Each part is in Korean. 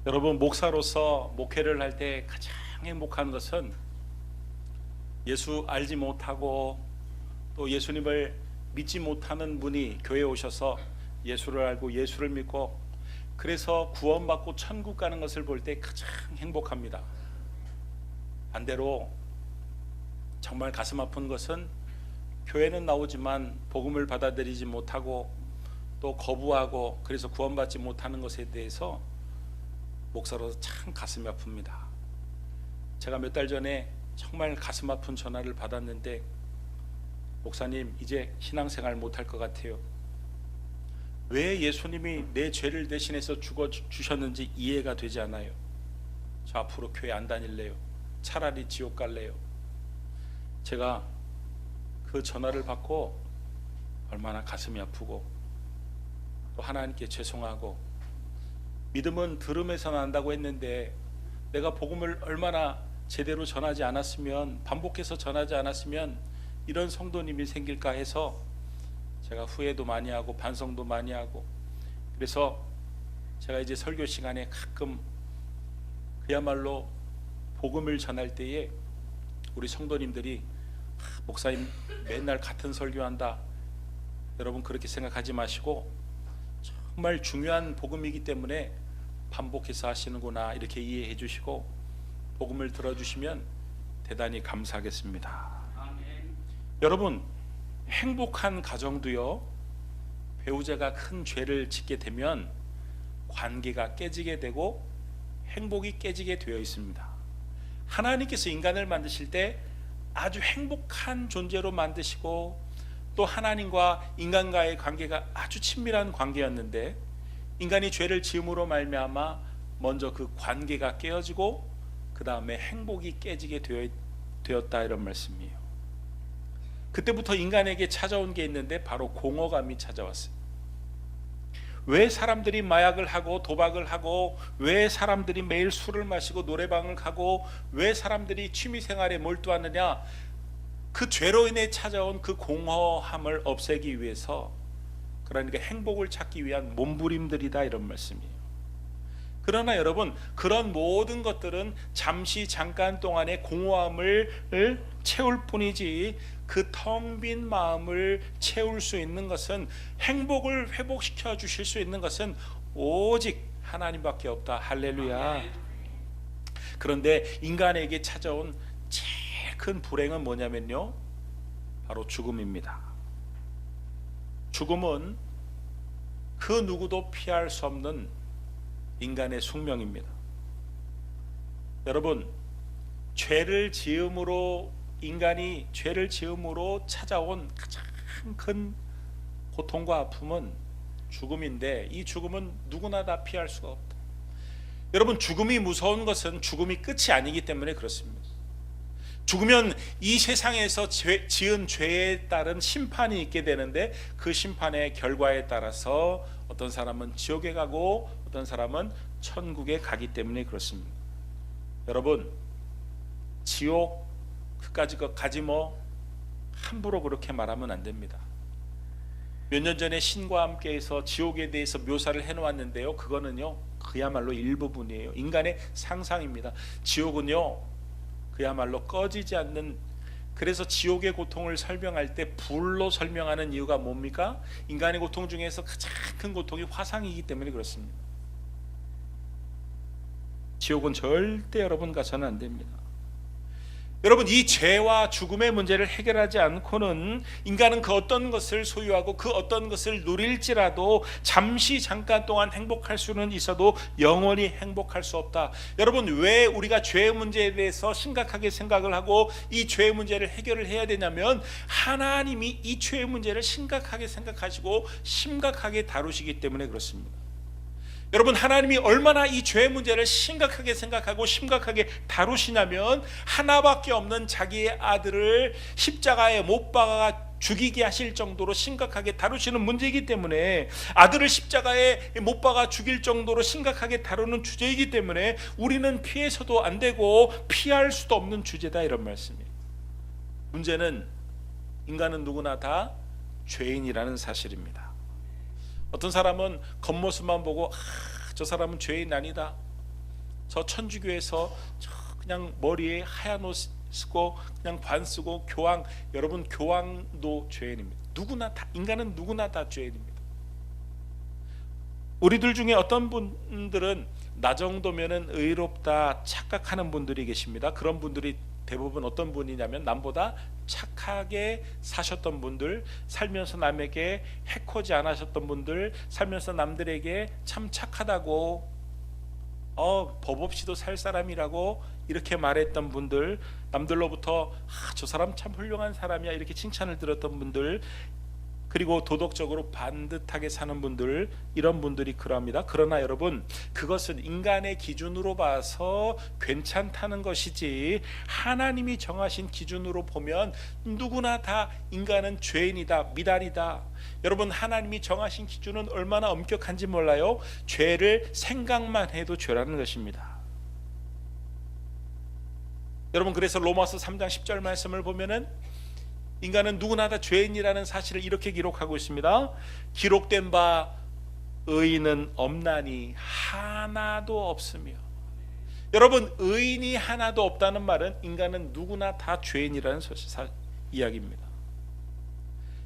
여러분, 목사로서 목회를 할 때 가장 행복한 것은 예수 알지 못하고 또 예수님을 믿지 못하는 분이 교회에 오셔서 예수를 알고 예수를 믿고 그래서 구원받고 천국 가는 것을 볼 때 가장 행복합니다. 반대로 정말 가슴 아픈 것은 교회는 나오지만 복음을 받아들이지 못하고 또 거부하고 그래서 구원받지 못하는 것에 대해서 목사로서 참 가슴이 아픕니다. 제가 몇 달 전에 정말 가슴 아픈 전화를 받았는데, 목사님 이제 신앙생활 못할 것 같아요. 왜 예수님이 내 죄를 대신해서 죽어주셨는지 이해가 되지 않아요. 저 앞으로 교회 안 다닐래요. 차라리 지옥 갈래요. 제가 그 전화를 받고 얼마나 가슴이 아프고 또 하나님께 죄송하고, 믿음은 들음에서 난다고 했는데 내가 복음을 얼마나 제대로 전하지 않았으면, 반복해서 전하지 않았으면 이런 성도님이 생길까 해서 제가 후회도 많이 하고 반성도 많이 하고, 그래서 제가 이제 설교 시간에 가끔 그야말로 복음을 전할 때에 우리 성도님들이 목사님 맨날 같은 설교한다, 여러분 그렇게 생각하지 마시고 정말 중요한 복음이기 때문에 반복해서 하시는구나 이렇게 이해해 주시고 복음을 들어주시면 대단히 감사하겠습니다. 아멘. 여러분, 행복한 가정도요, 배우자가 큰 죄를 짓게 되면 관계가 깨지게 되고 행복이 깨지게 되어 있습니다. 하나님께서 인간을 만드실 때 아주 행복한 존재로 만드시고 또 하나님과 인간과의 관계가 아주 친밀한 관계였는데, 인간이 죄를 지음으로 말미암아 먼저 그 관계가 깨어지고 그 다음에 행복이 깨지게 되었다, 이런 말씀이에요. 그때부터 인간에게 찾아온 게 있는데 바로 공허감이 찾아왔어요. 왜 사람들이 마약을 하고 도박을 하고, 왜 사람들이 매일 술을 마시고 노래방을 가고, 왜 사람들이 취미생활에 몰두하느냐? 그 죄로 인해 찾아온 그 공허함을 없애기 위해서, 그러니까 행복을 찾기 위한 몸부림들이다, 이런 말씀이에요. 그러나 여러분, 그런 모든 것들은 잠시 잠깐 동안의 공허함을 채울 뿐이지 그 텅 빈 마음을 채울 수 있는 것은, 행복을 회복시켜 주실 수 있는 것은 오직 하나님밖에 없다. 할렐루야. 그런데 인간에게 찾아온 제일 큰 불행은 뭐냐면요, 바로 죽음입니다. 죽음은 그 누구도 피할 수 없는 인간의 숙명입니다. 여러분, 인간이 죄를 지음으로 찾아온 가장 큰 고통과 아픔은 죽음인데, 이 죽음은 누구나 다 피할 수가 없다. 여러분, 죽음이 무서운 것은 죽음이 끝이 아니기 때문에 그렇습니다. 죽으면 이 세상에서 지은 죄에 따른 심판이 있게 되는데, 그 심판의 결과에 따라서 어떤 사람은 지옥에 가고 어떤 사람은 천국에 가기 때문에 그렇습니다. 여러분, 지옥 그까지 가지 뭐 함부로 그렇게 말하면 안 됩니다. 몇 년 전에 신과 함께해서 지옥에 대해서 묘사를 해놓았는데요, 그거는요 그야말로 일부분이에요. 인간의 상상입니다. 지옥은요 그야말로 꺼지지 않는, 그래서 지옥의 고통을 설명할 때 불로 설명하는 이유가 뭡니까? 인간의 고통 중에서 가장 큰 고통이 화상이기 때문에 그렇습니다. 지옥은 절대 여러분 가서는 안 됩니다. 여러분, 이 죄와 죽음의 문제를 해결하지 않고는 인간은 그 어떤 것을 소유하고 그 어떤 것을 누릴지라도 잠시 잠깐 동안 행복할 수는 있어도 영원히 행복할 수 없다. 여러분, 왜 우리가 죄의 문제에 대해서 심각하게 생각을 하고 이 죄의 문제를 해결을 해야 되냐면, 하나님이 이 죄의 문제를 심각하게 생각하시고 심각하게 다루시기 때문에 그렇습니다. 여러분, 하나님이 얼마나 이 죄의 문제를 심각하게 생각하고 심각하게 다루시냐면, 하나밖에 없는 자기의 아들을 십자가에 못 박아 죽이게 하실 정도로 심각하게 다루시는 문제이기 때문에, 아들을 십자가에 못 박아 죽일 정도로 심각하게 다루는 주제이기 때문에 우리는 피해서도 안 되고 피할 수도 없는 주제다, 이런 말씀이에요. 문제는 인간은 누구나 다 죄인이라는 사실입니다. 어떤 사람은 겉모습만 보고 저 사람은 죄인 아니다, 저 천주교에서 저 그냥 머리에 하얀 옷 쓰고 그냥 관 쓰고 교황, 여러분 교황도 죄인입니다. 누구나 다, 인간은 누구나 다 죄인입니다. 우리들 중에 어떤 분들은 나 정도면은 의롭다 착각하는 분들이 계십니다. 그런 분들이 대부분 어떤 분이냐면 남보다 착하게 사셨던 분들, 살면서 남에게 해코지 안 하셨던 분들, 살면서 남들에게 참 착하다고 법 없이도 살 사람이라고 이렇게 말했던 분들, 남들로부터 저 사람 참 훌륭한 사람이야 이렇게 칭찬을 들었던 분들, 그리고 도덕적으로 반듯하게 사는 분들, 이런 분들이 그러합니다. 그러나 여러분, 그것은 인간의 기준으로 봐서 괜찮다는 것이지 하나님이 정하신 기준으로 보면 누구나 다 인간은 죄인이다, 미달이다. 여러분, 하나님이 정하신 기준은 얼마나 엄격한지 몰라요? 죄를 생각만 해도 죄라는 것입니다. 여러분, 그래서 로마서 3장 10절 말씀을 보면은 인간은 누구나 다 죄인이라는 사실을 이렇게 기록하고 있습니다. 기록된 바 의인은 없나니 하나도 없으며. 여러분, 의인이 하나도 없다는 말은 인간은 누구나 다 죄인이라는 이야기입니다.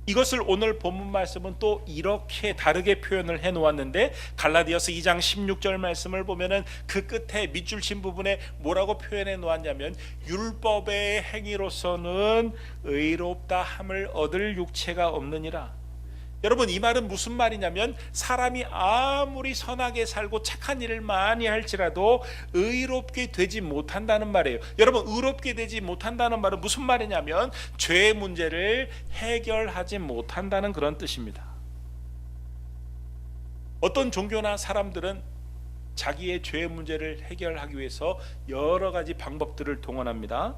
이것을 오늘 본문 말씀은 또 이렇게 다르게 표현을 해 놓았는데, 갈라디아서 2장 16절 말씀을 보면은 그 끝에 밑줄 친 부분에 뭐라고 표현해 놓았냐면, 율법의 행위로서는 의롭다 함을 얻을 육체가 없느니라. 여러분, 이 말은 무슨 말이냐면, 사람이 아무리 선하게 살고 착한 일을 많이 할지라도 의롭게 되지 못한다는 말이에요. 여러분, 의롭게 되지 못한다는 말은 무슨 말이냐면 죄의 문제를 해결하지 못한다는 그런 뜻입니다. 어떤 종교나 사람들은 자기의 죄의 문제를 해결하기 위해서 여러 가지 방법들을 동원합니다.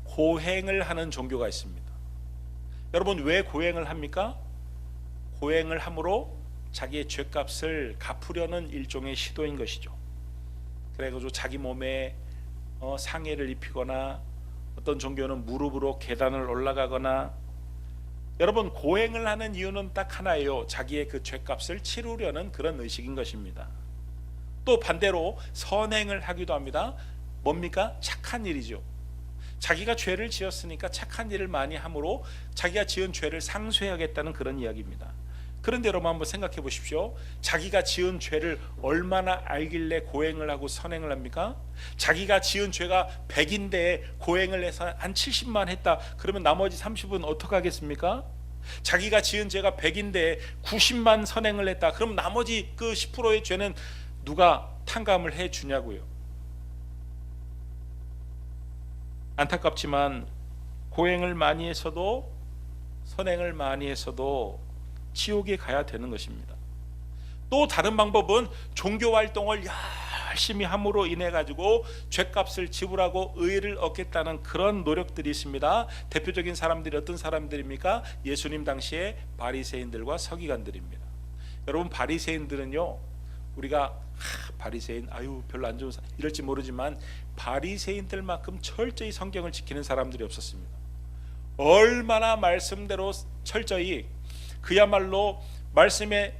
고행을 하는 종교가 있습니다. 여러분, 왜 고행을 합니까? 고행을 함으로 자기의 죄값을 갚으려는 일종의 시도인 것이죠. 그래가지고 자기 몸에 상해를 입히거나, 어떤 종교는 무릎으로 계단을 올라가거나. 여러분, 고행을 하는 이유는 딱 하나예요. 자기의 그 죄값을 치르려는 그런 의식인 것입니다. 또 반대로 선행을 하기도 합니다. 뭡니까? 착한 일이죠. 자기가 죄를 지었으니까 착한 일을 많이 함으로 자기가 지은 죄를 상쇄하겠다는 그런 이야기입니다. 그런데 여러분, 한번 생각해 보십시오. 자기가 지은 죄를 얼마나 알길래 고행을 하고 선행을 합니까? 자기가 지은 죄가 100인데 고행을 해서 한 70만 했다. 그러면 나머지 30은 어떻게 하겠습니까? 자기가 지은 죄가 100인데 90만 선행을 했다. 그럼 나머지 그 10%의 죄는 누가 탕감을 해 주냐고요. 안타깝지만 고행을 많이 했어도, 선행을 많이 했어도 지옥에 가야 되는 것입니다. 또 다른 방법은 종교 활동을 열심히 함으로 인해 가지고 죄값을 지불하고 의를 얻겠다는 그런 노력들이 있습니다. 대표적인 사람들이 어떤 사람들입니까? 예수님 당시에 바리새인들과 서기관들입니다. 여러분, 바리새인들은요, 우리가 바리새인 별로 안 좋은 사람 이럴지 모르지만 바리새인들만큼 철저히 성경을 지키는 사람들이 없었습니다. 얼마나 말씀대로 철저히, 그야말로 말씀에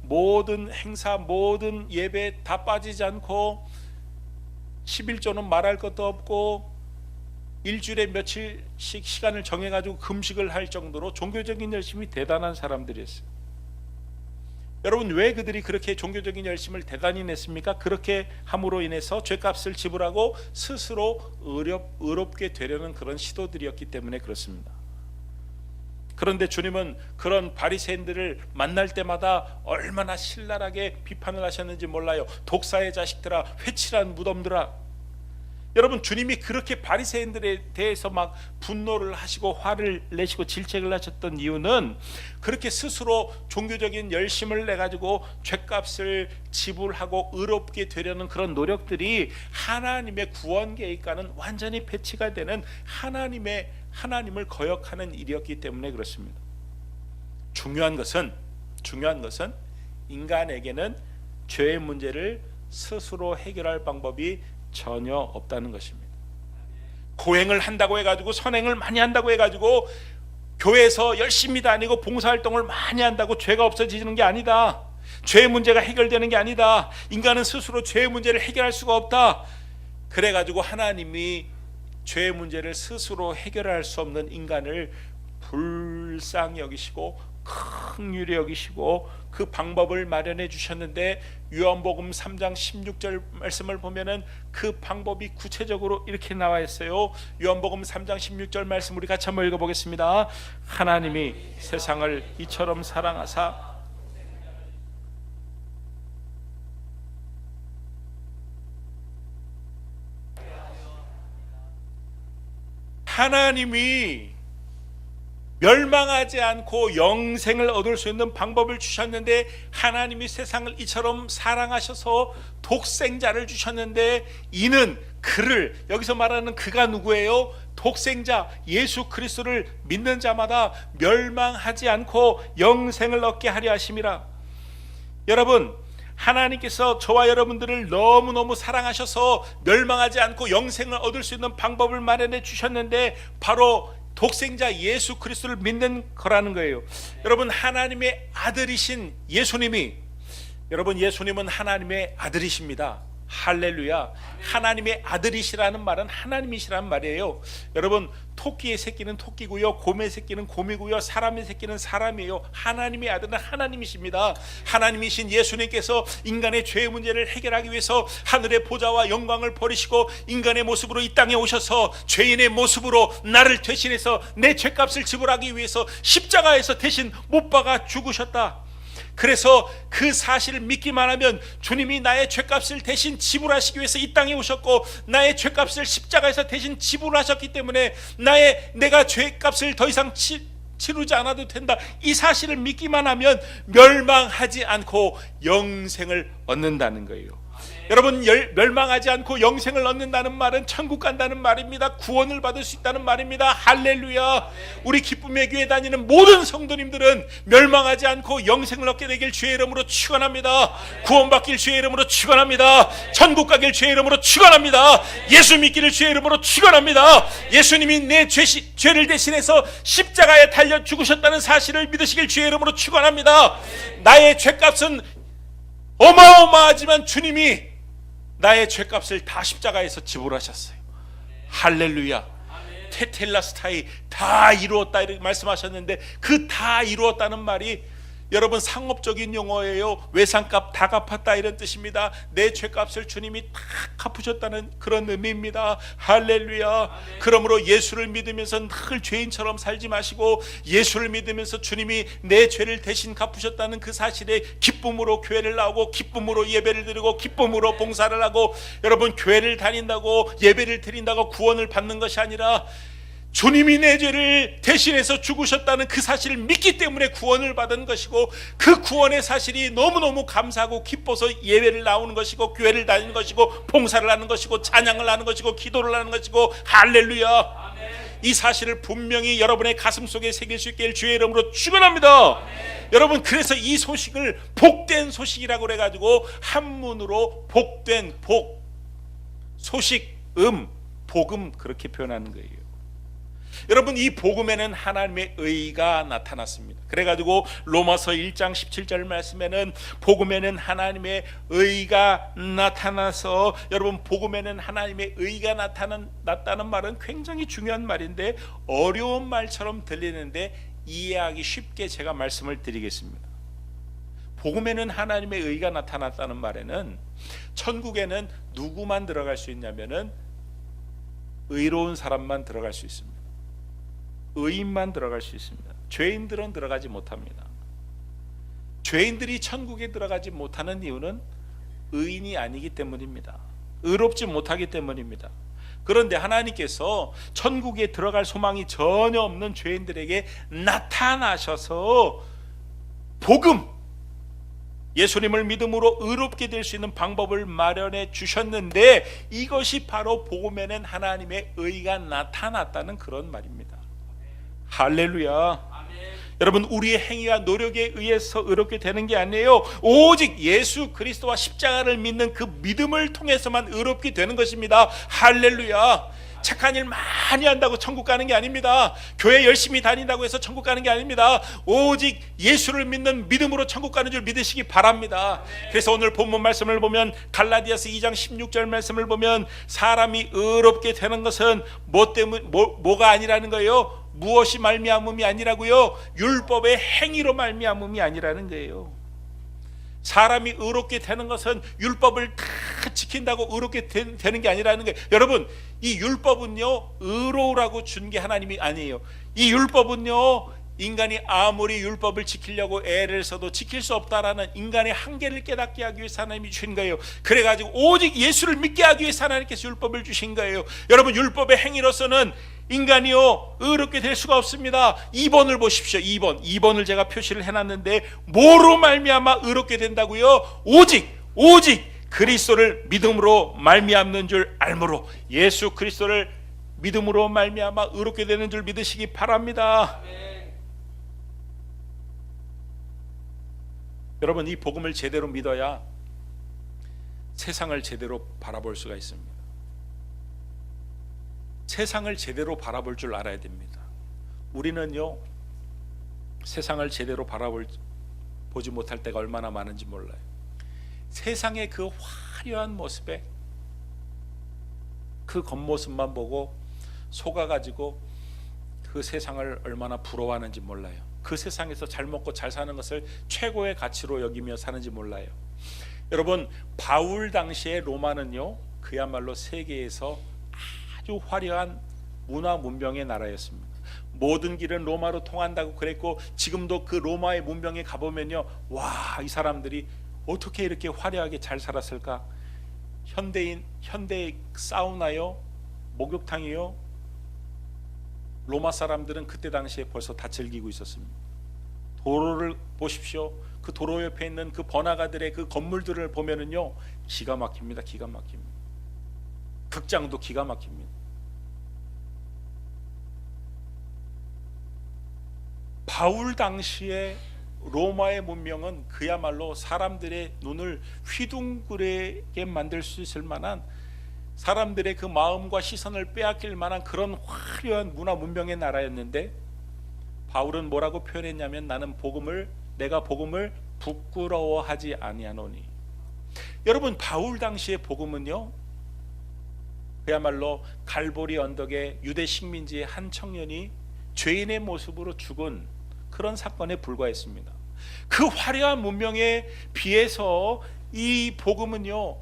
모든 행사, 모든 예배 다 빠지지 않고, 11조는 말할 것도 없고, 일주일에 며칠씩 시간을 정해가지고 금식을 할 정도로 종교적인 열심이 대단한 사람들이었어요. 여러분, 왜 그들이 그렇게 종교적인 열심을 대단히 냈습니까? 그렇게 함으로 인해서 죄값을 지불하고 스스로 의롭게 되려는 그런 시도들이었기 때문에 그렇습니다. 그런데 주님은 그런 바리새인들을 만날 때마다 얼마나 신랄하게 비판을 하셨는지 몰라요. 독사의 자식들아, 회칠한 무덤들아. 여러분, 주님이 그렇게 바리새인들에 대해서 막 분노를 하시고 화를 내시고 질책을 하셨던 이유는, 그렇게 스스로 종교적인 열심을 내 가지고 죄값을 지불하고 의롭게 되려는 그런 노력들이 하나님의 구원 계획과는 완전히 배치가 되는 하나님을 거역하는 일이었기 때문에 그렇습니다. 중요한 것은 인간에게는 죄의 문제를 스스로 해결할 방법이 전혀 없다는 것입니다. 고행을 한다고 해가지고, 선행을 많이 한다고 해가지고, 교회에서 열심히 다니고 봉사활동을 많이 한다고 죄가 없어지는 게 아니다. 죄의 문제가 해결되는 게 아니다. 인간은 스스로 죄의 문제를 해결할 수가 없다. 그래가지고 하나님이 죄의 문제를 스스로 해결할 수 없는 인간을 불쌍히 여기시고 긍휼히 여기시고 그 방법을 마련해 주셨는데, 요한복음 3장 16절 말씀을 보면은 그 방법이 구체적으로 이렇게 나와 있어요. 요한복음 3장 16절 말씀 우리 같이 한번 읽어보겠습니다. 하나님이 세상을 이처럼 사랑하사 하나님이 멸망하지 않고 영생을 얻을 수 있는 방법을 주셨는데, 하나님이 세상을 이처럼 사랑하셔서 독생자를 주셨는데, 이는 그를, 여기서 말하는 그가 누구예요? 독생자 예수 그리스도를 믿는 자마다 멸망하지 않고 영생을 얻게 하려 하심이라. 여러분, 하나님께서 저와 여러분들을 너무너무 사랑하셔서 멸망하지 않고 영생을 얻을 수 있는 방법을 마련해 주셨는데, 바로 독생자 예수 그리스도를 믿는 거라는 거예요. 여러분, 하나님의 아들이신 예수님이, 여러분 예수님은 하나님의 아들이십니다. 할렐루야. 하나님의 아들이시라는 말은 하나님이시라는 말이에요. 여러분, 토끼의 새끼는 토끼고요, 곰의 새끼는 곰이고요, 사람의 새끼는 사람이에요. 하나님의 아들은 하나님이십니다. 하나님이신 예수님께서 인간의 죄의 문제를 해결하기 위해서 하늘의 보좌와 영광을 버리시고 인간의 모습으로 이 땅에 오셔서 죄인의 모습으로 나를 대신해서 내 죄값을 지불하기 위해서 십자가에서 대신 못 박아 죽으셨다. 그래서 그 사실을 믿기만 하면 주님이 나의 죄값을 대신 지불하시기 위해서 이 땅에 오셨고, 나의 죄값을 십자가에서 대신 지불하셨기 때문에 내가 죄값을 더 이상 치르지 않아도 된다, 이 사실을 믿기만 하면 멸망하지 않고 영생을 얻는다는 거예요. 여러분, 멸망하지 않고 영생을 얻는다는 말은 천국 간다는 말입니다. 구원을 받을 수 있다는 말입니다. 할렐루야. 우리 기쁨의 교회 다니는 모든 성도님들은 멸망하지 않고 영생을 얻게 되길 주의 이름으로 축원합니다. 구원받길 주의 이름으로 축원합니다. 천국 가길 주의 이름으로 축원합니다. 예수 믿기를 주의 이름으로 축원합니다. 예수님이 내 죄를 대신해서 십자가에 달려 죽으셨다는 사실을 믿으시길 주의 이름으로 축원합니다. 나의 죄값은 어마어마하지만 주님이 나의 죄값을 다 십자가에서 지불하셨어요. 할렐루야. 테텔라스타이, 다 이루었다 이렇게 말씀하셨는데, 그 다 이루었다는 말이 여러분 상업적인 용어예요. 외상값 다 갚았다 이런 뜻입니다. 내 죄값을 주님이 다 갚으셨다는 그런 의미입니다. 할렐루야. 그러므로 예수를 믿으면서 늘 죄인처럼 살지 마시고, 예수를 믿으면서 주님이 내 죄를 대신 갚으셨다는 그 사실에 기쁨으로 교회를 나오고, 기쁨으로 예배를 드리고, 기쁨으로 봉사를 하고, 여러분 교회를 다닌다고 예배를 드린다고 구원을 받는 것이 아니라 주님이 내 죄를 대신해서 죽으셨다는 그 사실을 믿기 때문에 구원을 받은 것이고, 그 구원의 사실이 너무너무 감사하고 기뻐서 예배를 나오는 것이고, 교회를 다니는 것이고, 봉사를 하는 것이고, 찬양을 하는 것이고, 기도를 하는 것이고, 할렐루야. 아멘. 이 사실을 분명히 여러분의 가슴 속에 새길 수 있게 주의 이름으로 축원합니다. 여러분, 그래서 이 소식을 복된 소식이라고 그래가지고 한문으로 복된, 복, 소식, 복음 그렇게 표현하는 거예요. 여러분, 이 복음에는 하나님의 의가 나타났습니다. 그래가지고 로마서 1장 17절 말씀에는 복음에는 하나님의 의가 나타나서, 여러분 복음에는 하나님의 의가 나타났다는 말은 굉장히 중요한 말인데 어려운 말처럼 들리는데 이해하기 쉽게 제가 말씀을 드리겠습니다. 복음에는 하나님의 의가 나타났다는 말에는 천국에는 누구만 들어갈 수 있냐면은 의로운 사람만 들어갈 수 있습니다. 의인만 들어갈 수 있습니다. 죄인들은 들어가지 못합니다. 죄인들이 천국에 들어가지 못하는 이유는 의인이 아니기 때문입니다. 의롭지 못하기 때문입니다. 그런데 하나님께서 천국에 들어갈 소망이 전혀 없는 죄인들에게 나타나셔서 복음, 예수님을 믿음으로 의롭게 될 수 있는 방법을 마련해 주셨는데, 이것이 바로 복음에는 하나님의 의가 나타났다는 그런 말입니다. 할렐루야. 아멘. 여러분, 우리의 행위와 노력에 의해서 의롭게 되는 게 아니에요. 오직 예수 그리스도와 십자가를 믿는 그 믿음을 통해서만 의롭게 되는 것입니다. 할렐루야. 착한 일 많이 한다고 천국 가는 게 아닙니다. 교회 열심히 다닌다고 해서 천국 가는 게 아닙니다. 오직 예수를 믿는 믿음으로 천국 가는 줄 믿으시기 바랍니다. 그래서 오늘 본문 말씀을 보면 갈라디아서 2장 16절 말씀을 보면 사람이 의롭게 되는 것은 뭐가 아니라는 거예요? 무엇이 말미암음이 아니라고요? 율법의 행위로 말미암음이 아니라는 거예요. 사람이 의롭게 되는 것은 율법을 다 지킨다고 의롭게 되는 게 아니라는 거예요. 여러분, 이 율법은요 의로우라고 준 게 하나님이 아니에요. 이 율법은요 인간이 아무리 율법을 지키려고 애를 써도 지킬 수 없다라는 인간의 한계를 깨닫게 하기 위해서 하나님이 주신 거예요. 그래가지고 오직 예수를 믿게 하기 위해서 하나님께서 율법을 주신 거예요. 여러분, 율법의 행위로서는 인간이요 의롭게 될 수가 없습니다. 2번을 보십시오. 2번을 제가 표시를 해놨는데 뭐로 말미암아 의롭게 된다고요? 오직 그리스도를 믿음으로 말미암는 줄 알므로, 예수 그리스도를 믿음으로 말미암아 의롭게 되는 줄 믿으시기 바랍니다. 여러분, 이 복음을 제대로 믿어야 세상을 제대로 바라볼 수가 있습니다. 세상을 제대로 바라볼 줄 알아야 됩니다. 우리는요 세상을 제대로 보지 못할 때가 얼마나 많은지 몰라요. 세상의 그 화려한 모습에 그 겉모습만 보고 속아가지고 그 세상을 얼마나 부러워하는지 몰라요. 그 세상에서 잘 먹고 잘 사는 것을 최고의 가치로 여기며 사는지 몰라요. 여러분, 바울 당시의 로마는요 그야말로 세계에서 아주 화려한 문화 문명의 나라였습니다. 모든 길은 로마로 통한다고 그랬고, 지금도 그 로마의 문명에 가보면요, 와, 이 사람들이 어떻게 이렇게 화려하게 잘 살았을까? 현대 사우나요, 목욕탕이요. 로마 사람들은 그때 당시에 벌써 다 즐기고 있었습니다. 도로를 보십시오. 그 도로 옆에 있는 그 번화가들의 그 건물들을 보면은요 기가 막힙니다. 기가 막힙니다. 극장도 기가 막힙니다. 바울 당시에 로마의 문명은 그야말로 사람들의 눈을 휘둥그레게 만들 수 있을 만한, 사람들의 그 마음과 시선을 빼앗길 만한 그런 화려한 문화 문명의 나라였는데, 바울은 뭐라고 표현했냐면, 내가 복음을 부끄러워하지 아니하노니. 여러분, 바울 당시의 복음은요 그야말로 갈보리 언덕의 유대 식민지의 한 청년이 죄인의 모습으로 죽은 그런 사건에 불과했습니다. 그 화려한 문명에 비해서 이 복음은요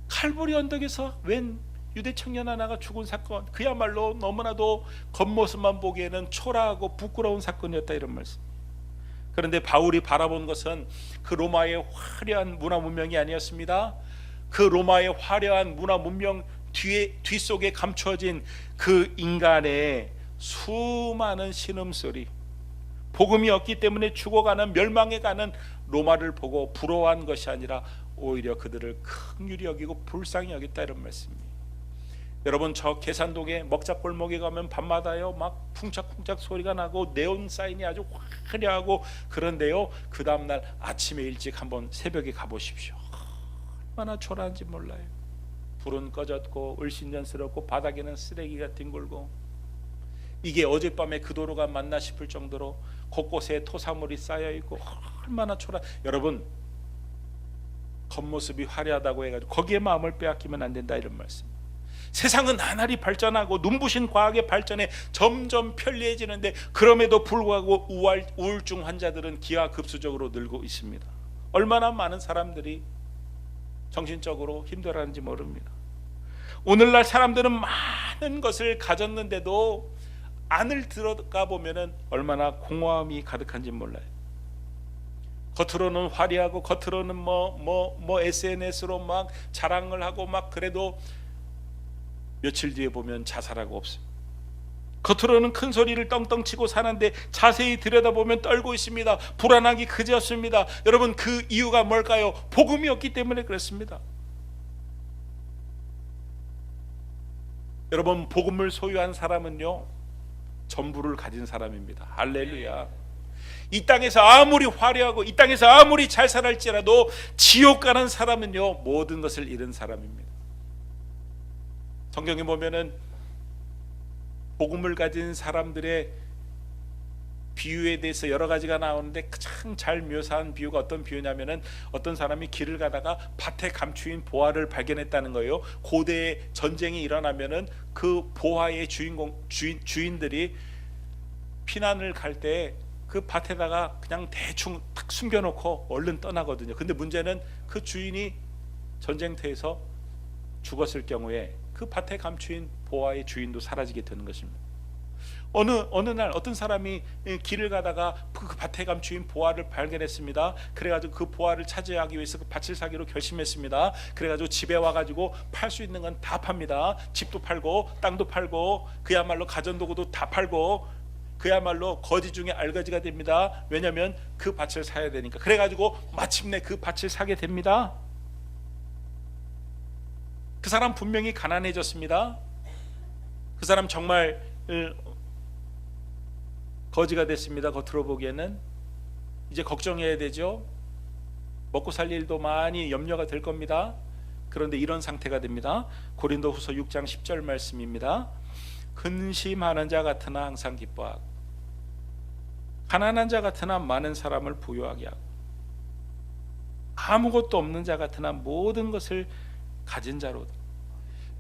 갈보리 언덕에서 웬 유대 청년 하나가 죽은 사건, 그야말로 너무나도 겉모습만 보기에는 초라하고 부끄러운 사건이었다, 이런 말씀. 그런데 바울이 바라본 것은 그 로마의 화려한 문화 문명이 아니었습니다. 그 로마의 화려한 문화 문명 뒤속에 감춰진 그 인간의 수많은 신음소리, 복음이 없기 때문에 죽어가는, 멸망해가는 로마를 보고 부러워한 것이 아니라 오히려 그들을 긍휼히 여기고 불쌍히 여겼다, 이런 말씀입니다. 여러분, 저 계산동에 먹자골목에 가면 밤마다요 막 쿵짝쿵짝 소리가 나고 네온 사인이 아주 화려하고 그런데요, 그 다음날 아침에 일찍 한번 새벽에 가보십시오. 얼마나 초라한지 몰라요. 불은 꺼졌고 을신년스럽고 바닥에는 쓰레기가 뒹굴고, 이게 어젯밤에 그 도로가 맞나 싶을 정도로 곳곳에 토사물이 쌓여있고 얼마나 여러분, 겉모습이 화려하다고 해가지고 거기에 마음을 빼앗기면 안 된다, 이런 말씀. 세상은 나날이 발전하고 눈부신 과학의 발전에 점점 편리해지는데, 그럼에도 불구하고 우울증 환자들은 기하급수적으로 늘고 있습니다. 얼마나 많은 사람들이 정신적으로 힘들어하는지 모릅니다. 오늘날 사람들은 많은 것을 가졌는데도 안을 들어가 보면은 얼마나 공허함이 가득한지 몰라요. 겉으로는 화려하고 겉으로는 SNS로 막 자랑을 하고 막 그래도 며칠 뒤에 보면 자살하고 없습니다. 겉으로는 큰 소리를 떵떵 치고 사는데 자세히 들여다보면 떨고 있습니다. 불안하기 그지없습니다. 여러분, 그 이유가 뭘까요? 복음이 없기 때문에 그렇습니다. 여러분, 복음을 소유한 사람은요 전부를 가진 사람입니다. 할렐루야. 이 땅에서 아무리 화려하고 이 땅에서 아무리 잘 살았지라도 지옥 가는 사람은요 모든 것을 잃은 사람입니다. 성경에 보면은 복음을 가진 사람들의 비유에 대해서 여러 가지가 나오는데 가장 잘 묘사한 비유가 어떤 비유냐면은 어떤 사람이 길을 가다가 밭에 감추인 보화를 발견했다는 거예요. 고대 전쟁이 일어나면은 그 보화의 주인들이 피난을 갈 때 그 밭에다가 그냥 대충 딱 숨겨놓고 얼른 떠나거든요. 근데 문제는 그 주인이 전쟁터에서 죽었을 경우에 그 밭에 감추인 보화의 주인도 사라지게 되는 것입니다. 어느 날 어떤 사람이 길을 가다가 그 밭에 감추인 보화를 발견했습니다. 그래가지고 그 보화를 차지하기 위해서 그 밭을 사기로 결심했습니다. 그래가지고 집에 와가지고 팔 수 있는 건 다 팝니다. 집도 팔고 땅도 팔고 그야말로 가전도구도 다 팔고 그야말로 거지 중에 알거지가 됩니다. 왜냐하면 그 밭을 사야 되니까. 그래가지고 마침내 그 밭을 사게 됩니다. 그 사람 분명히 가난해졌습니다. 그 사람 정말 거지가 됐습니다. 겉으로 보기에는 이제 걱정해야 되죠. 먹고 살 일도 많이 염려가 될 겁니다. 그런데 이런 상태가 됩니다. 고린도후서 6장 10절 말씀입니다. 근심하는 자 같으나 항상 기뻐하고 가난한 자 같으나 많은 사람을 부유하게 하고 아무것도 없는 자 같으나 모든 것을 가진 자로다.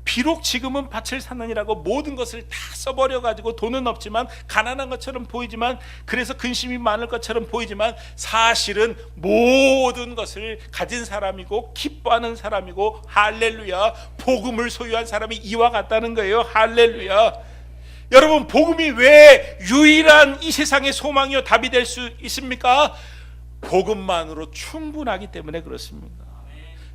비록 지금은 밭을 사느니라고 모든 것을 다 써버려가지고 돈은 없지만 가난한 것처럼 보이지만 그래서 근심이 많을 것처럼 보이지만 사실은 모든 것을 가진 사람이고 기뻐하는 사람이고 할렐루야. 복음을 소유한 사람이 이와 같다는 거예요. 할렐루야. 여러분, 복음이 왜 유일한 이 세상의 소망이요 답이 될 수 있습니까? 복음만으로 충분하기 때문에 그렇습니다.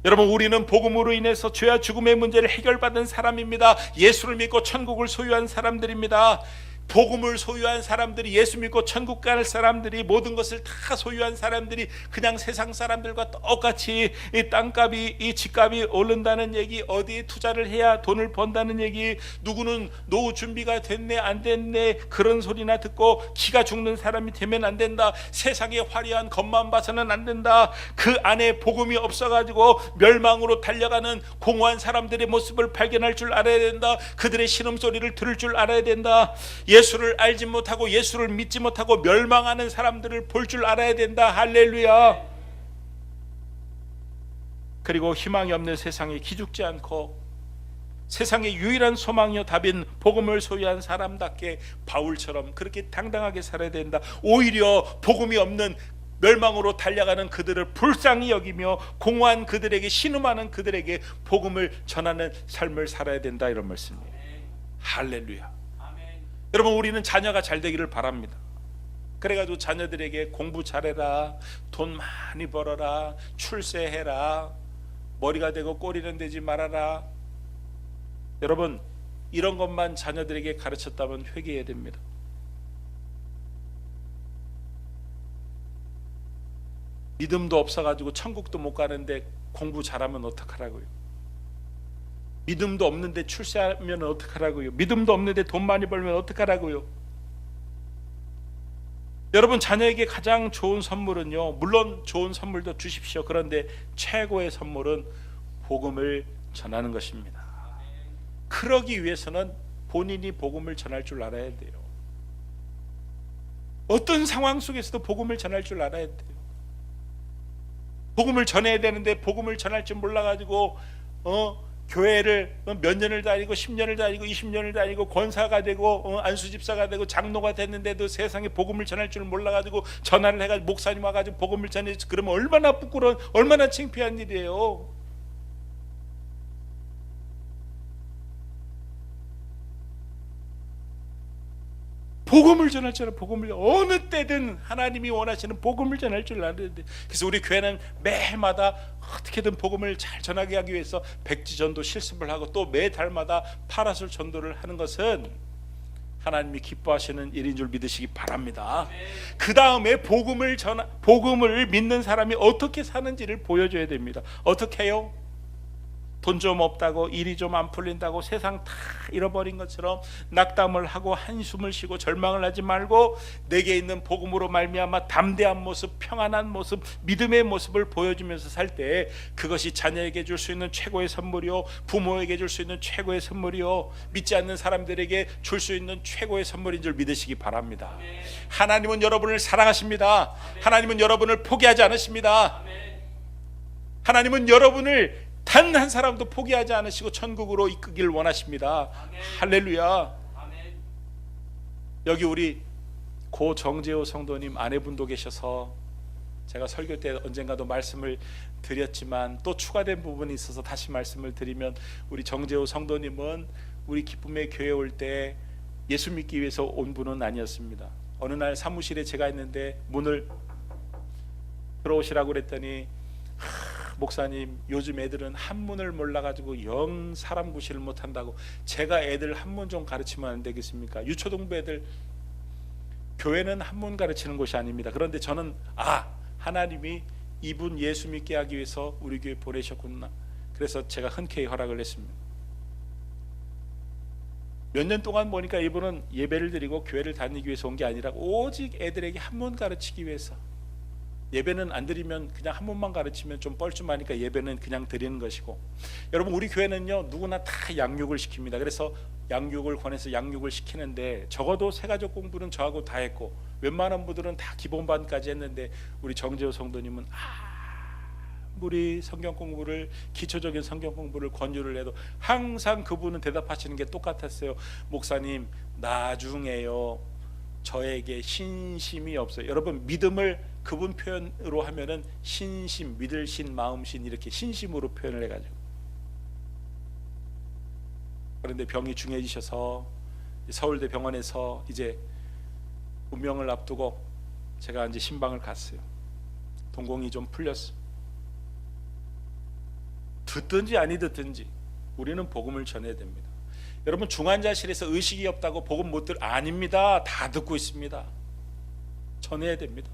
여러분, 우리는 복음으로 인해서 죄와 죽음의 문제를 해결받은 사람입니다. 예수를 믿고 천국을 소유한 사람들입니다. 복음을 소유한 사람들이, 예수 믿고 천국 갈 사람들이, 모든 것을 다 소유한 사람들이 그냥 세상 사람들과 똑같이 이 땅값이, 이 집값이 오른다는 얘기, 어디에 투자를 해야 돈을 번다는 얘기, 누구는 노후 준비가 됐네 안 됐네 그런 소리나 듣고 기가 죽는 사람이 되면 안 된다, 세상의 화려한 것만 봐서는 안 된다, 그 안에 복음이 없어가지고 멸망으로 달려가는 공허한 사람들의 모습을 발견할 줄 알아야 된다. 그들의 신음소리를 들을 줄 알아야 된다. 예수를 알지 못하고 예수를 믿지 못하고 멸망하는 사람들을 볼 줄 알아야 된다. 할렐루야. 그리고 희망이 없는 세상에 기죽지 않고 세상의 유일한 소망이요 답인 복음을 소유한 사람답게 바울처럼 그렇게 당당하게 살아야 된다. 오히려 복음이 없는 멸망으로 달려가는 그들을 불쌍히 여기며 공허한 그들에게, 신음하는 그들에게 복음을 전하는 삶을 살아야 된다. 이런 말씀이에요. 할렐루야. 여러분, 우리는 자녀가 잘 되기를 바랍니다. 그래가지고 자녀들에게 공부 잘해라, 돈 많이 벌어라, 출세해라, 머리가 되고 꼬리는 되지 말아라. 여러분, 이런 것만 자녀들에게 가르쳤다면 회개해야 됩니다. 믿음도 없어가지고 천국도 못 가는데 공부 잘하면 어떡하라고요? 믿음도 없는데 출세하면 어떡하라고요? 믿음도 없는데 돈 많이 벌면 어떡하라고요? 여러분, 자녀에게 가장 좋은 선물은요, 물론 좋은 선물도 주십시오. 그런데 최고의 선물은 복음을 전하는 것입니다. 그러기 위해서는 본인이 복음을 전할 줄 알아야 돼요. 어떤 상황 속에서도 복음을 전할 줄 알아야 돼요. 복음을 전해야 되는데 복음을 전할 줄 몰라가지고 교회를 몇 년을 다니고 10년을 다니고 20년을 다니고 권사가 되고 안수집사가 되고 장로가 됐는데도 세상에 복음을 전할 줄 몰라가지고 전화를 해가지고 목사님 와가지고 복음을 전해, 그러면 얼마나 부끄러운, 얼마나 창피한 일이에요. 복음을 전할 줄 알아요. 복음을 어느 때든 하나님이 원하시는 복음을 전할 줄 알아야 돼. 그래서 우리 교회는 매해마다 어떻게든 복음을 잘 전하게 하기 위해서 백지전도 실습을 하고 또 매달마다 파라솔 전도를 하는 것은 하나님이 기뻐하시는 일인 줄 믿으시기 바랍니다. 그 다음에 복음을 믿는 사람이 어떻게 사는지를 보여줘야 됩니다. 어떻게 해요? 돈 좀 없다고, 일이 좀 안 풀린다고 세상 다 잃어버린 것처럼 낙담을 하고 한숨을 쉬고 절망을 하지 말고 내게 있는 복음으로 말미암아 담대한 모습, 평안한 모습, 믿음의 모습을 보여주면서 살 때 그것이 자녀에게 줄 수 있는 최고의 선물이요, 부모에게 줄 수 있는 최고의 선물이요, 믿지 않는 사람들에게 줄 수 있는 최고의 선물인 줄 믿으시기 바랍니다. 하나님은 여러분을 사랑하십니다. 하나님은 여러분을 포기하지 않으십니다. 하나님은 여러분을 단 한 사람도 포기하지 않으시고 천국으로 이끄길 원하십니다. 할렐루야. 여기 우리 고 정재호 성도님 아내분도 계셔서 제가 설교 때 언젠가도 말씀을 드렸지만 또 추가된 부분이 있어서 다시 말씀을 드리면, 우리 정재호 성도님은 우리 기쁨의 교회 올 때 예수 믿기 위해서 온 분은 아니었습니다. 어느 날 사무실에 제가 있는데 문을 들어오시라고 그랬더니, 목사님 요즘 애들은 한문을 몰라가지고 영 사람 구실을 못한다고, 제가 애들 한문 좀 가르치면 안 되겠습니까? 유초등부 애들, 교회는 한문 가르치는 곳이 아닙니다. 그런데 저는 하나님이 이분 예수 믿게 하기 위해서 우리 교회 보내셨구나. 그래서 제가 흔쾌히 허락을 했습니다. 몇 년 동안 보니까 이분은 예배를 드리고 교회를 다니기 위해서 온 게 아니라 오직 애들에게 한문 가르치기 위해서. 예배는 안 드리면 그냥 한문만 가르치면 좀 뻘쭘하니까 예배는 그냥 드리는 것이고, 여러분 우리 교회는요 누구나 다 양육을 시킵니다. 그래서 양육을 권해서 양육을 시키는데 적어도 세가족 공부는 저하고 다 했고 웬만한 분들은 다 기본반까지 했는데, 우리 정재호 성도님은 아무리 성경 공부를, 기초적인 성경 공부를 권유를 해도 항상 그분은 대답하시는 게 똑같았어요. 목사님 나중에요 저에게 신심이 없어요. 여러분 믿음을 그분 표현으로 하면은 신심, 믿을 신, 마음 신, 이렇게 신심으로 표현을 해가지고. 그런데 병이 중해지셔서 서울대 병원에서 이제 운명을 앞두고 제가 이제 신방을 갔어요. 동공이 좀 풀렸어. 듣든지 아니 듣든지 우리는 복음을 전해야 됩니다. 여러분 중환자실에서 의식이 없다고 복음 못 아닙니다. 다 듣고 있습니다. 전해야 됩니다.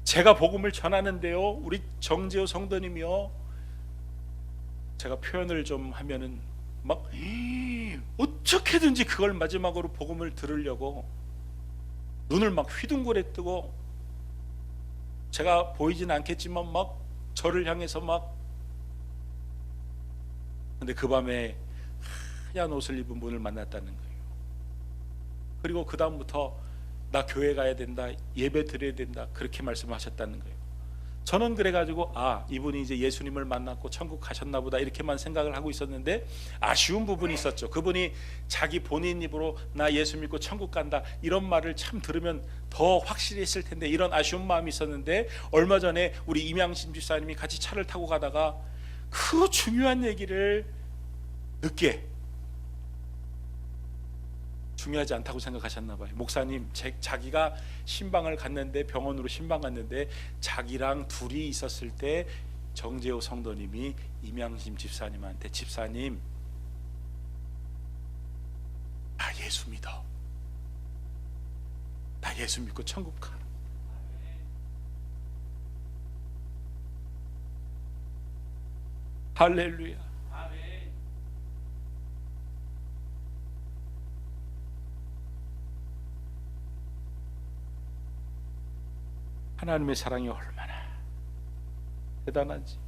제가 복음을 전하는데요, 우리 정재호 성도님이요, 제가 표현을 좀 하면은 막 어떻게든지 그걸 마지막으로 복음을 들으려고 눈을 막 휘둥그레 뜨고, 제가 보이진 않겠지만 막 저를 향해서 막, 근데 그 밤에 하얀 옷을 입은 분을 만났다는 거예요. 그리고 그 다음부터 나 교회 가야 된다, 예배 드려야 된다, 그렇게 말씀하셨다는 거예요. 저는 그래가지고 이분이 이제 예수님을 만났고 천국 가셨나 보다 이렇게만 생각을 하고 있었는데, 아쉬운 부분이 있었죠. 그분이 자기 본인 입으로 나 예수 믿고 천국 간다 이런 말을 참 들으면 더 확실히 했을 텐데, 이런 아쉬운 마음이 있었는데, 얼마 전에 우리 임양신 집사님이 같이 차를 타고 가다가 그 중요한 얘기를 늦게, 중요하지 않다고 생각하셨나 봐요. 목사님 자기가 신방을 갔는데, 병원으로 신방 갔는데 자기랑 둘이 있었을 때 정재호 성도님이 임양심 집사님한테, 집사님 나 예수 믿어, 나 예수 믿고 천국 가. 할렐루야. 하나님의 사랑이 얼마나 대단한지,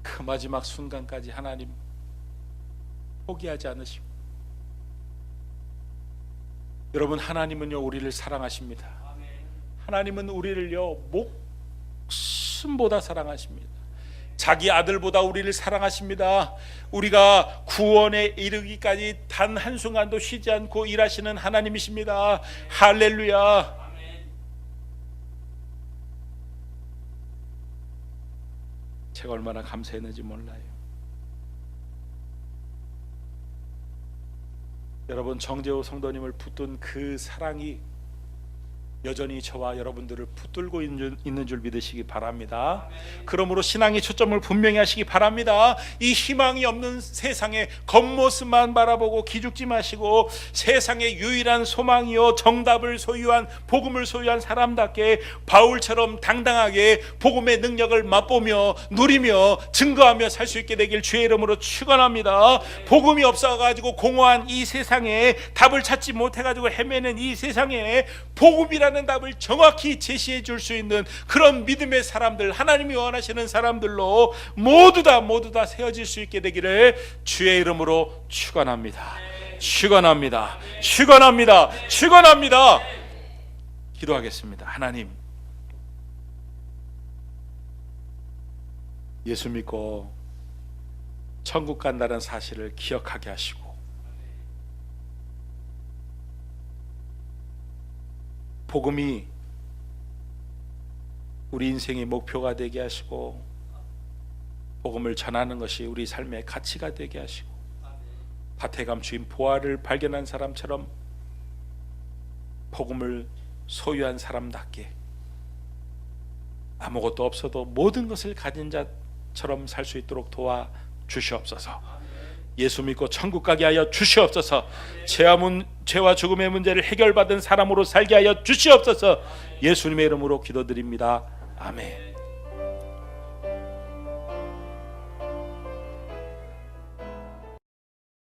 그 마지막 순간까지 하나님 포기하지 않으시고. 여러분 하나님은요 우리를 사랑하십니다. 하나님은 우리를요 목숨보다 사랑하십니다. 자기 아들보다 우리를 사랑하십니다. 우리가 구원에 이르기까지 단 한순간도 쉬지 않고 일하시는 하나님이십니다. 할렐루야. 제가 얼마나 감사했는지 몰라요. 여러분 정재호 성도님을 붙든 그 사랑이 여전히 저와 여러분들을 붙들고 있는 줄 믿으시기 바랍니다. 그러므로 신앙의 초점을 분명히 하시기 바랍니다. 이 희망이 없는 세상의 겉모습만 바라보고 기죽지 마시고 세상의 유일한 소망이요 정답을 소유한 복음을 소유한 사람답게 바울처럼 당당하게 복음의 능력을 맛보며 누리며 증거하며 살 수 있게 되길 주의 이름으로 축원합니다. 복음이 없어가지고 공허한 이 세상에 답을 찾지 못해가지고 헤매는 이 세상에 복음이라는 답을 정확히 제시해 줄 수 있는 그런 믿음의 사람들, 하나님이 원하시는 사람들로 모두 다 세워질 수 있게 되기를 주의 이름으로 축원합니다. 축원합니다. 축원합니다. 축원합니다. 기도하겠습니다. 하나님, 예수 믿고 천국 간다는 사실을 기억하게 하시고 복음이 우리 인생의 목표가 되게 하시고 복음을 전하는 것이 우리 삶의 가치가 되게 하시고 밭에 감추인 보화를 발견한 사람처럼 복음을 소유한 사람답게 아무것도 없어도 모든 것을 가진 자처럼 살 수 있도록 도와 주시옵소서. 예수 믿고 천국 가게 하여 주시옵소서. 죄와 죽음의 문제를 해결받은 사람으로 살게 하여 주시옵소서. 예수님의 이름으로 기도드립니다. 아멘.